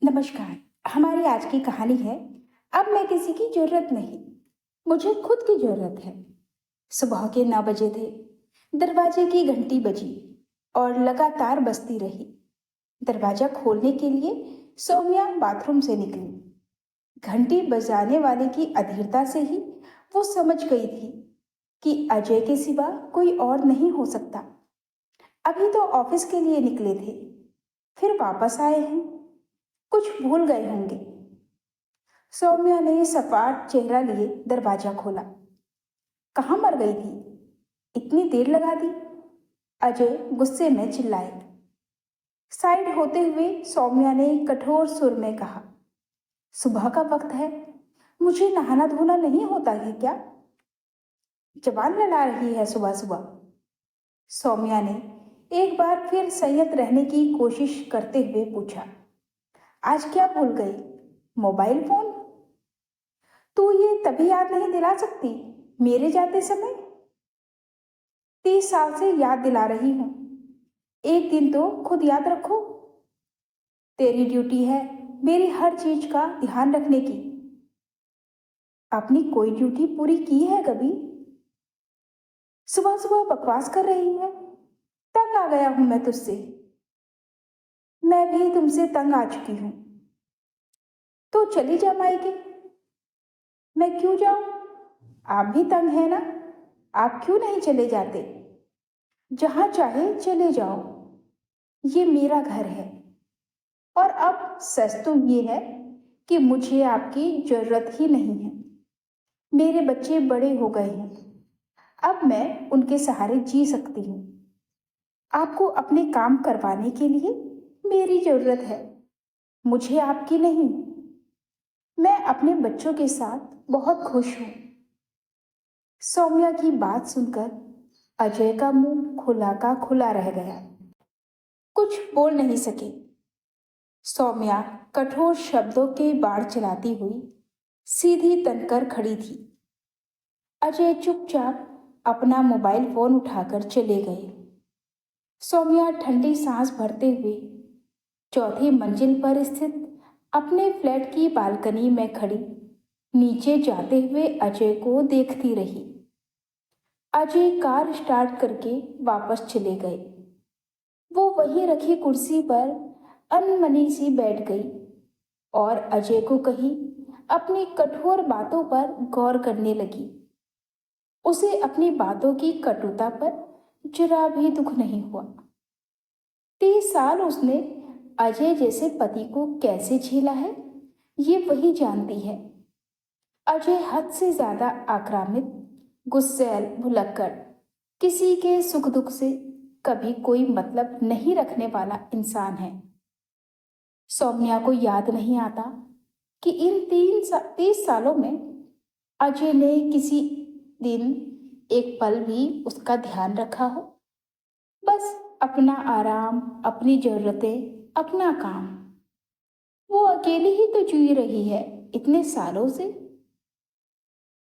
नमस्कार। हमारी आज की कहानी है, अब मैं किसी की जरूरत नहीं, मुझे खुद की जरूरत है। सुबह के 9 बजे थे। दरवाजे की घंटी बजी और लगातार बजती रही। दरवाजा खोलने के लिए सौम्या बाथरूम से निकली। घंटी बजाने वाले की अधीरता से ही वो समझ गई थी कि अजय के सिवा कोई और नहीं हो सकता। अभी तो ऑफिस के लिए निकले थे, फिर वापस आए हैं, कुछ भूल गए होंगे। सौम्या ने सपाट चेहरा लिए दरवाजा खोला। कहाँ मर गई थी, इतनी देर लगा दी। अजय गुस्से में चिल्लाए। साइड होते हुए सौम्या ने कठोर सुर में कहा, सुबह का वक्त है, मुझे नहाना धोना नहीं होता है क्या? जबान लड़ा रही है सुबह सुबह। सौम्या ने एक बार फिर संयत रहने की कोशिश करते हुए पूछा, आज क्या भूल गई? Mobile phone? तू ये तभी याद नहीं दिला सकती मेरे जाते समय? 30 साल से याद दिला रही हूं, एक दिन तो खुद याद रखो। तेरी ड्यूटी है मेरी हर चीज का ध्यान रखने की। अपनी कोई ड्यूटी पूरी की है कभी? सुबह सुबह बकवास कर रही है, तंग आ गया हूं मैं तुझसे। मैं भी तुमसे तंग आ चुकी हूं। तो चली जा मायके। मैं क्यों जाऊं? आप भी तंग है ना, आप क्यों नहीं चले जाते? जहां चाहे चले जाओ, ये मेरा घर है। और अब सच तो ये है कि मुझे आपकी जरूरत ही नहीं है। मेरे बच्चे बड़े हो गए हैं, अब मैं उनके सहारे जी सकती हूँ। आपको अपने काम करवाने के लिए मेरी जरूरत है, मुझे आपकी नहीं। मैं अपने बच्चों के साथ बहुत खुश हूँ। सौम्या की बात सुनकर अजय का मुंह खुला का खुला रह गया। कुछ बोल नहीं सके। सौम्या कठोर शब्दों के बाढ़ चलाती हुई सीधी तनकर खड़ी थी। अजय चुपचाप अपना मोबाइल फोन उठाकर चले गए। सौम्या ठंडी सांस भरते हुए चौथी मंजिल पर स्थित अपने फ्लैट की बालकनी में खड़ी नीचे जाते हुए अजय को देखती रही। अजय कार स्टार्ट करके वापस चले गए। वो वहीं रखी कुर्सी पर अनमनी सी बैठ गई और अजय को कहीं अपनी कठोर बातों पर गौर करने लगी। उसे अपनी बातों की कटुता पर जरा भी दुख नहीं हुआ। 30 साल उसने अजय जैसे पति को कैसे झेला है, ये वही जानती है। अजय हद से ज्यादा आक्रामित, गुस्सैल, भुलक्कड़, किसी के सुख दुख से कभी कोई मतलब नहीं रखने वाला इंसान है। सौम्या को याद नहीं आता कि इन 30 सालों में अजय ने किसी दिन एक पल भी उसका ध्यान रखा हो। बस अपना आराम, अपनी जरूरतें, अपना काम। वो अकेली ही तो जी रही है इतने सालों से।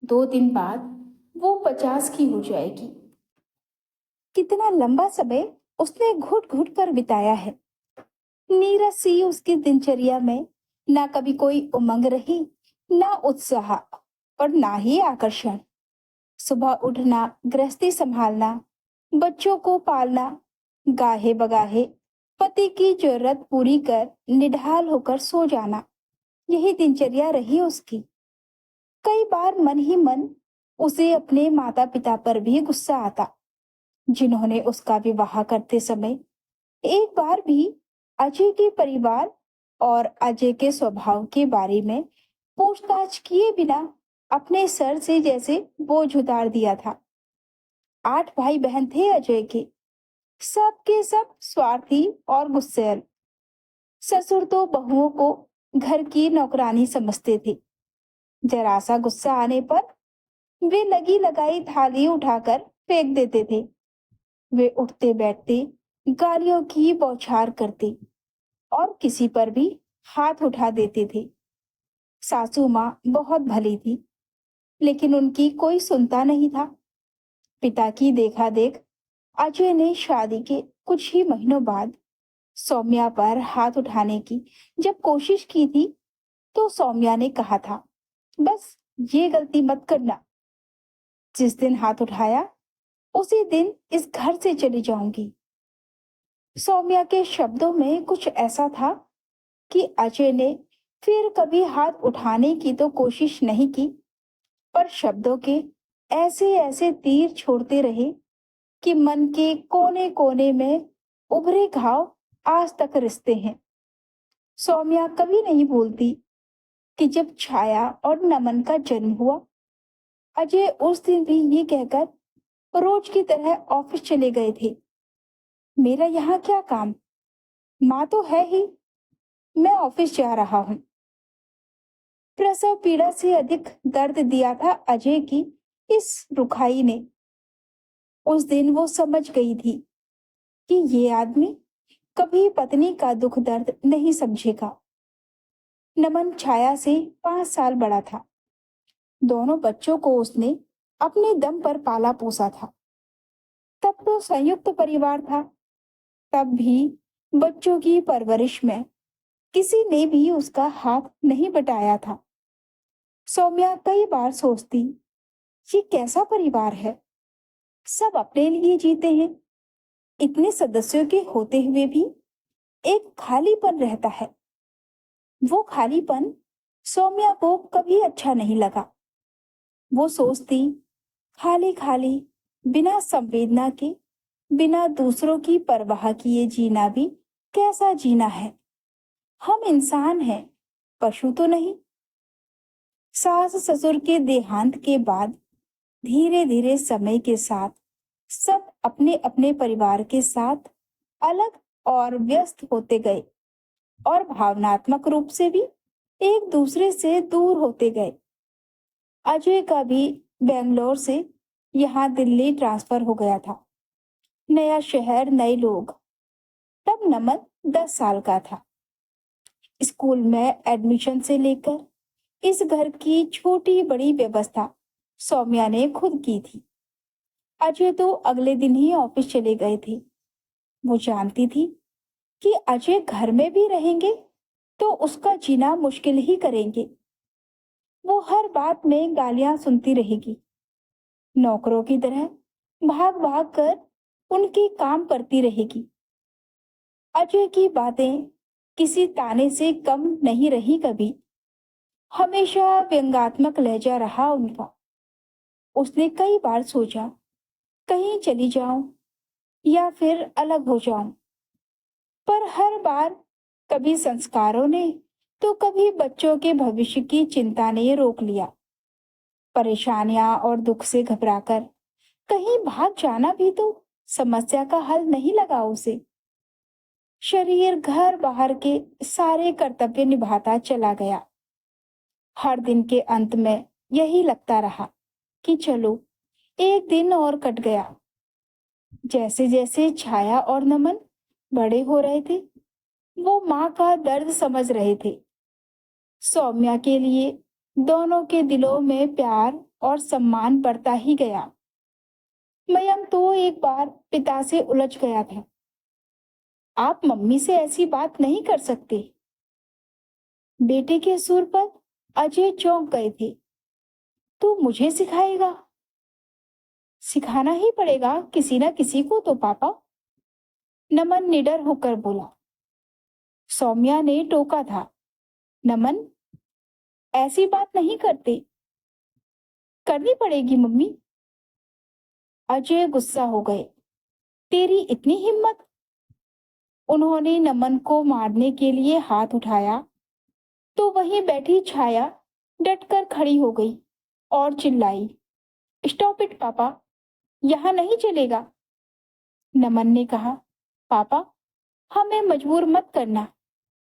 2 दिन बाद वो 50 की हो जाएगी। कितना लंबा समय उसने घुट घुट कर बिताया है। नीरस सी उसकी दिनचर्या में ना कभी कोई उमंग रही, ना उत्साह और ना ही आकर्षण। सुबह उठना, गृहस्थी संभालना, बच्चों को पालना, गाहे बगाहे पति की जरूरत पूरी कर निढाल होकर सो जाना, यही दिनचर्या रही उसकी। कई बार मन ही मन उसे अपने माता पिता पर भी गुस्सा आता, जिन्होंने उसका विवाह करते समय एक बार भी अजय के परिवार और अजय के स्वभाव के बारे में पूछताछ किए बिना अपने सर से जैसे बोझ उतार दिया था। 8 भाई बहन थे अजय के, सब के सब स्वार्थी और गुस्सैल। ससुर तो बहुओं को घर की नौकरानी समझते थे। जरा सा गुस्सा आने पर वे लगी लगाई थाली उठाकर फेंक देते थे। वे उठते बैठते गालियों की बौछार करते और किसी पर भी हाथ उठा देते थे। सासू माँ बहुत भली थी, लेकिन उनकी कोई सुनता नहीं था। पिता की देखा देख अजय ने शादी के कुछ ही महीनों बाद सौम्या पर हाथ उठाने की जब कोशिश की थी तो सौम्या ने कहा था, बस ये गलती मत करना। जिस दिन हाथ उठाया उसी दिन इस घर से चली जाऊंगी। सौम्या के शब्दों में कुछ ऐसा था कि अजय ने फिर कभी हाथ उठाने की तो कोशिश नहीं की, पर शब्दों के ऐसे ऐसे तीर छोड़ते रहे कि मन के कोने कोने में उभरे घाव आज तक रिश्ते हैं। सौम्या कभी नहीं भूलती कि जब छाया और नमन का जन्म हुआ, अजय उस दिन भी ये कहकर रोज की तरह ऑफिस चले गए थे, मेरा यहाँ क्या काम, माँ तो है ही, मैं ऑफिस जा रहा हूँ। प्रसव पीड़ा से अधिक दर्द दिया था अजय की इस रुखाई ने। उस दिन वो समझ गई थी कि ये आदमी कभी पत्नी का दुख दर्द नहीं समझेगा। नमन छाया से 5 साल बड़ा था। दोनों बच्चों को उसने अपने दम पर पाला पोसा था। तब तो संयुक्त परिवार था, तब भी बच्चों की परवरिश में किसी ने भी उसका हाथ नहीं बटाया था। सौम्या कई बार सोचती, ये कैसा परिवार है, सब अपने लिए जीते हैं, इतने सदस्यों के होते हुए भी एक खालीपन रहता है। वो खालीपन सौम्या को कभी अच्छा नहीं लगा। वो सोचती, खाली खाली, बिना संवेदना के, बिना दूसरों की परवाह किए जीना भी कैसा जीना है। हम इंसान हैं, पशु तो नहीं। सास ससुर के देहांत के बाद धीरे धीरे समय के साथ सब अपने अपने परिवार के साथ अलग और व्यस्त होते गए और भावनात्मक रूप से भी एक दूसरे से दूर होते गए। अजय का भी बेंगलोर से यहाँ दिल्ली ट्रांसफर हो गया था। नया शहर, नए लोग। तब नमन 10 साल का था। स्कूल में एडमिशन से लेकर इस घर की छोटी बड़ी व्यवस्था सौम्या ने खुद की थी। अजय तो अगले दिन ही ऑफिस चले गए थे। वो जानती थी कि अजय घर में भी रहेंगे तो उसका जीना मुश्किल ही करेंगे। वो हर बात में गालियां सुनती रहेगी, नौकरों की तरह भाग भाग कर उनके काम करती रहेगी। अजय की बातें किसी ताने से कम नहीं रही कभी। हमेशा व्यंग्यात्मक लहजा रहा उनका। उसने कई बार सोचा, कहीं चली जाऊं या फिर अलग हो जाऊं, पर हर बार कभी संस्कारों ने तो कभी बच्चों के भविष्य की चिंता ने रोक लिया। परेशानियां और दुख से घबराकर कहीं भाग जाना भी तो समस्या का हल नहीं लगा उसे। शरीर घर बाहर के सारे कर्तव्य निभाता चला गया। हर दिन के अंत में यही लगता रहा कि चलो एक दिन और कट गया। जैसे जैसे छाया और नमन बड़े हो रहे थे, वो माँ का दर्द समझ रहे थे। सौम्या के लिए दोनों के दिलों में प्यार और सम्मान बढ़ता ही गया। मयंक तो एक बार पिता से उलझ गया था, आप मम्मी से ऐसी बात नहीं कर सकते। बेटे के सुर पर अजय चौंक गए थे। तू मुझे सिखाएगा? सिखाना ही पड़ेगा किसी ना किसी को तो पापा, नमन निडर होकर बोला। सौम्या ने टोका था, नमन ऐसी बात नहीं करते, करनी पड़ेगी मम्मी। अजय गुस्सा हो गए, तेरी इतनी हिम्मत? उन्होंने नमन को मारने के लिए हाथ उठाया तो वहीं बैठी छाया डटकर खड़ी हो गई और चिल्लाई, स्टॉप इट पापा, यहाँ नहीं चलेगा। नमन ने कहा, पापा हमें मजबूर मत करना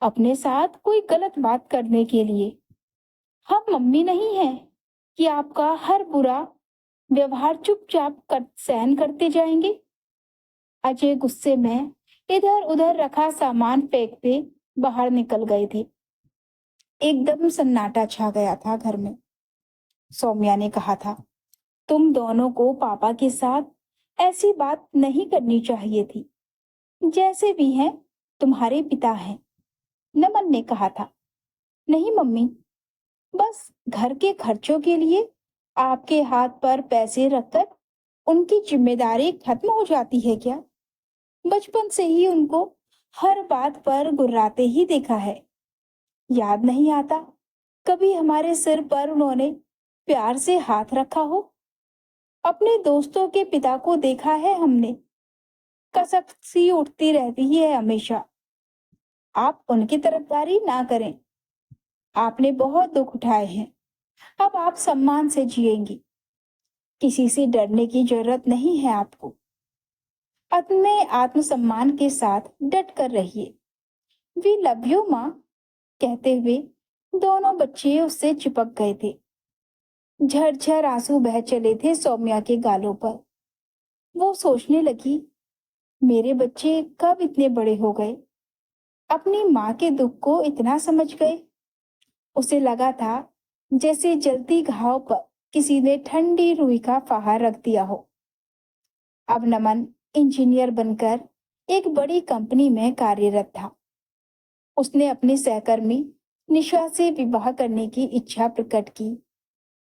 अपने साथ कोई गलत बात करने के लिए। हम मम्मी नहीं हैं कि आपका हर बुरा व्यवहार चुपचाप कर सहन करते जाएंगे। अजय गुस्से में इधर उधर रखा सामान फेंकते बाहर निकल गए थे। एकदम सन्नाटा छा गया था घर में। सौम्या ने कहा था, तुम दोनों को पापा के साथ ऐसी बात नहीं करनी चाहिए थी। जैसे भी हैं तुम्हारे पिता हैं, नमन ने कहा था। नहीं मम्मी, बस घर के खर्चों के लिए आपके हाथ पर पैसे रखकर उनकी जिम्मेदारी खत्म हो जाती है क्या? बचपन से ही उनको हर बात पर गुर्राते ही देखा है। याद नहीं आता कभी हमारे सिर पर उन्होंने प्यार से हाथ रखा हो? अपने दोस्तों के पिता को देखा है हमने, कसक सी उठती रहती है हमेशा। आप उनकी तरफदारी ना करें। आपने बहुत दुख उठाए हैं, अब आप सम्मान से जिएंगी। किसी से डरने की जरूरत नहीं है आपको। अपने आत्मसम्मान के साथ डट कर रहिए। वी लव यू माँ कहते हुए दोनों बच्चे उससे चिपक गए थे। झरझर आंसू बह चले थे सौम्या के गालों पर। वो सोचने लगी, मेरे बच्चे कब इतने बड़े हो गए, अपनी माँ के दुख को इतना समझ गए। उसे लगा था जैसे जलती घाव पर किसी ने ठंडी रुई का फाहा रख दिया हो। अब नमन इंजीनियर बनकर एक बड़ी कंपनी में कार्यरत था। उसने अपनी सहकर्मी निशा से विवाह करने की इच्छा प्रकट की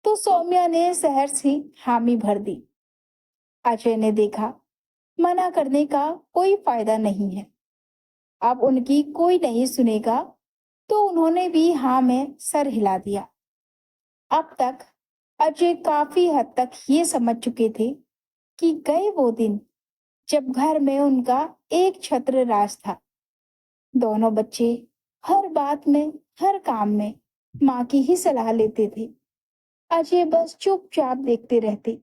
तो सौम्या ने सहर्ष से हामी भर दी। अजय ने देखा मना करने का कोई फायदा नहीं है, अब उनकी कोई नहीं सुनेगा, तो उन्होंने भी हाँ में सर हिला दिया। अब तक अजय काफी हद तक ये समझ चुके थे कि गए वो दिन जब घर में उनका एक छत्र राज था। दोनों बच्चे हर बात में, हर काम में माँ की ही सलाह लेते थे। अजय बस चुपचाप देखते रहते।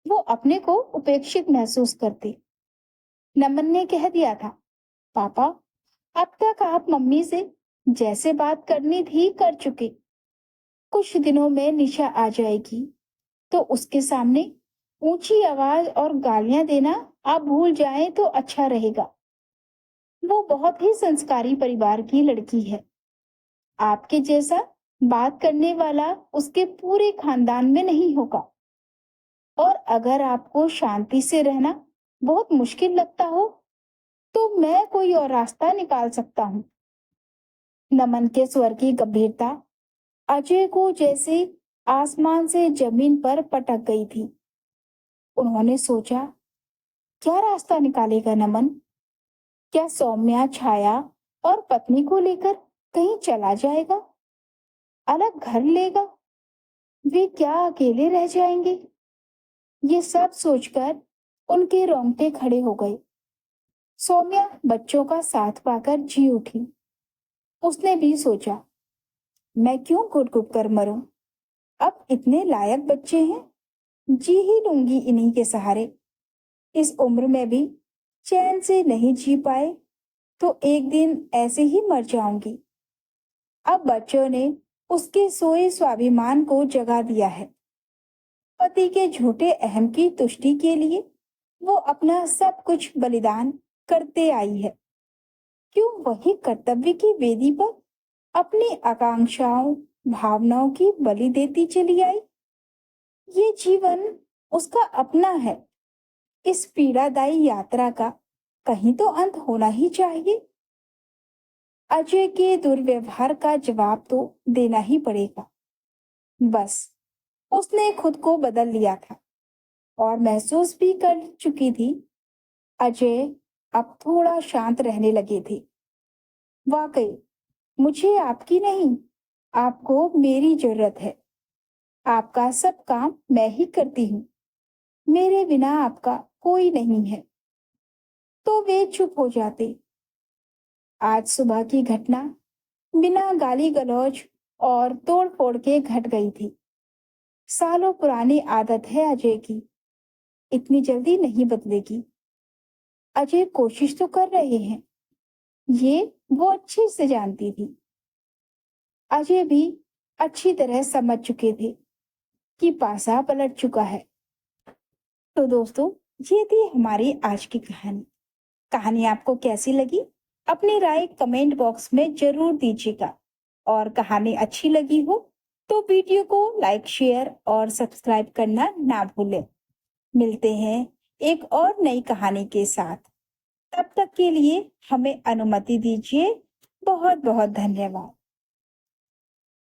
वो अपने को उपेक्षित महसूस करते। नमन ने कह दिया था, पापा, अब तक आप मम्मी से जैसे बात करनी थी कर चुके। कुछ दिनों में निशा आ जाएगी तो उसके सामने ऊंची आवाज और गालियां देना आप भूल जाएं तो अच्छा रहेगा। वो बहुत ही संस्कारी परिवार की लड़की है। आपके जैसा बात करने वाला उसके पूरे खानदान में नहीं होगा। और अगर आपको शांति से रहना बहुत मुश्किल लगता हो तो मैं कोई और रास्ता निकाल सकता हूँ। नमन के स्वर की गंभीरता अजय को जैसे आसमान से जमीन पर पटक गई थी। उन्होंने सोचा, क्या रास्ता निकालेगा नमन? क्या सौम्या, छाया और पत्नी को लेकर कहीं चला जाएगा? अलग घर लेगा? वे क्या अकेले रह जाएंगे? ये सब सोचकर उनके रोंगटे खड़े हो गए। सौम्या बच्चों का साथ पाकर जी उठी। उसने भी सोचा, मैं क्यों घुट घुट कर मरूं? अब इतने लायक बच्चे हैं, जी ही लूंगी इन्हीं के सहारे। इस उम्र में भी चैन से नहीं जी पाए तो एक दिन ऐसे ही मर जाऊंगी। अब बच्चों ने उसके सोए स्वाभिमान को जगा दिया है। पति के झूठे अहम की तुष्टि के लिए वो अपना सब कुछ बलिदान करते आई है। क्यों वही कर्तव्य की वेदी पर अपनी आकांक्षाओं, भावनाओं की बलि देती चली आई? ये जीवन उसका अपना है। इस पीड़ादायी यात्रा का कहीं तो अंत होना ही चाहिए। अजय के दुर्व्यवहार का जवाब तो देना ही पड़ेगा। बस उसने खुद को बदल लिया था और महसूस भी कर चुकी थी। अजय अब थोड़ा शांत रहने लगे थे। वाकई मुझे आपकी नहीं, आपको मेरी जरूरत है। आपका सब काम मैं ही करती हूँ। मेरे बिना आपका कोई नहीं है। तो वे चुप हो जाते। आज सुबह की घटना बिना गाली गलौज और तोड़ फोड़ के घट गई थी। सालों पुरानी आदत है अजय की, इतनी जल्दी नहीं बदलेगी। अजय कोशिश तो कर रहे हैं, ये वो अच्छे से जानती थी। अजय भी अच्छी तरह समझ चुके थे कि पासा पलट चुका है। तो दोस्तों, ये थी हमारी आज की कहानी। कहानी आपको कैसी लगी? अपनी राय कमेंट बॉक्स में जरूर दीजिएगा। और कहानी अच्छी लगी हो तो वीडियो को लाइक, शेयर और सब्सक्राइब करना ना भूलें। मिलते हैं एक और नई कहानी के साथ। तब तक के लिए हमें अनुमति दीजिए। बहुत बहुत धन्यवाद।